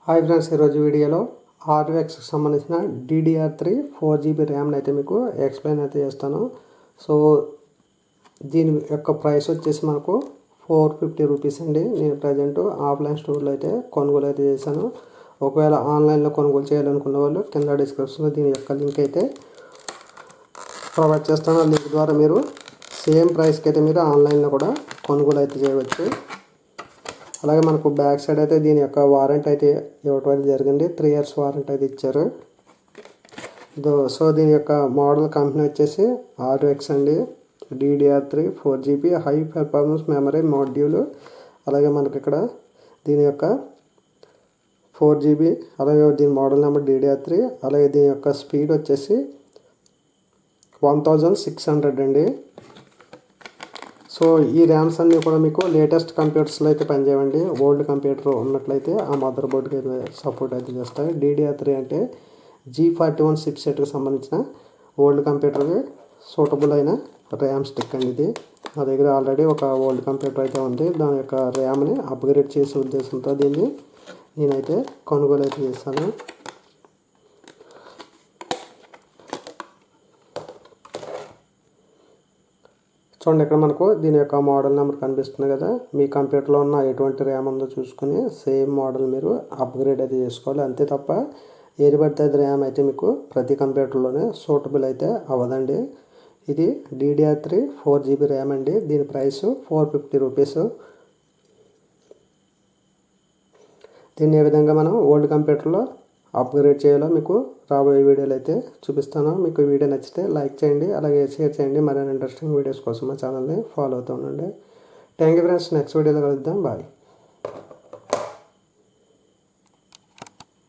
Hi friends, ఈరోజు వీడియోలో ఆర్ఎక్స్కి సంబంధించిన DDR3 4GB ర్యామ్ని అయితే మీకు ఎక్స్ప్లెయిన్ అయితే చేస్తాను. సో దీని యొక్క ప్రైస్ వచ్చేసి మనకు 450 రూపీస్ అండి. నేను ప్రజెంట్ ఆఫ్లైన్ స్టోర్లో అయితే కొనుగోలు అయితే చేశాను. ఒకవేళ ఆన్లైన్లో కొనుగోలు చేయాలనుకున్న వాళ్ళు కింద డిస్క్రిప్షన్లో దీని యొక్క లింక్ అయితే ప్రొవైడ్ చేస్తాను. ఆ లింక్ ద్వారా మీరు సేమ్ ప్రైస్కి అయితే మీరు ఆన్లైన్లో కూడా కొనుగోలు అయితే చేయవచ్చు. అలాగే మనకు బ్యాక్ సైడ్ అయితే దీని యొక్క వారంటీ అయితే ఇవ్వటం అయితే జరిగింది. 3 years వారంటీ అయితే ఇచ్చారు. సో దీని యొక్క మోడల్ కంపెనీ వచ్చేసి ఆర్ఎక్స్ అండి. DDR3 4GB high performance memory module. అలాగే మనకి ఇక్కడ దీని యొక్క 4GB, అలాగే దీని మోడల్ నెంబర్ DDR3, అలాగే దీని యొక్క స్పీడ్ వచ్చేసి 1600 అండి. సో ఈ ర్యామ్స్ అన్నీ కూడా మీకు లేటెస్ట్ కంప్యూటర్స్లో అయితే పనిచేయండి. ఓల్డ్ కంప్యూటర్ ఉన్నట్లయితే ఆ మదర్ బోర్డ్కి అయితే సపోర్ట్ అయితే చేస్తాయి. DDR3 అంటే G41 చిప్ సెట్కి సంబంధించిన ఓల్డ్ కంప్యూటర్కి సూటబుల్ అయిన ర్యామ్ స్టిక్ అండి ఇది. నా దగ్గర ఆల్రెడీ ఒక ఓల్డ్ కంప్యూటర్ అయితే ఉంది. దాని యొక్క ర్యామ్ని అప్గ్రేడ్ చేసే ఉద్దేశంతో దీన్ని నేనైతే కొనుగోలు అయితే చేశాను. చూడండి, ఇక్కడ మనకు దీని యొక్క మోడల్ నెంబర్ కనిపిస్తుంది కదా. మీ కంప్యూటర్లో ఉన్న ఎటువంటి ర్యామ్ ఉందో చూసుకొని సేమ్ మోడల్ మీరు అప్గ్రేడ్ అయితే చేసుకోవాలి. అంతే తప్ప ఏది పడితే అది ర్యామ్ అయితే మీకు ప్రతి కంప్యూటర్లోనే సూటబుల్ అయితే అవ్వదండి. ఇది DDR3 4GB ర్యామ్ అండి. దీని ప్రైస్ 450 రూపీస్. దీన్ని ఏ విధంగా మనం ఓల్డ్ కంప్యూటర్లో అప్గ్రేడ్ చేయాలో మీకు రాబోయే వీడియోలు అయితే చూపిస్తాను. మీకు ఈ వీడియో నచ్చితే లైక్ చేయండి, అలాగే షేర్ చేయండి. మరిన్ని ఇంట్రెస్టింగ్ వీడియోస్ కోసం మా ఛానల్ని ఫాలో అవుతూ ఉండండి. Thank you friends. నెక్స్ట్ వీడియోలో కలుద్దాం. బాయ్.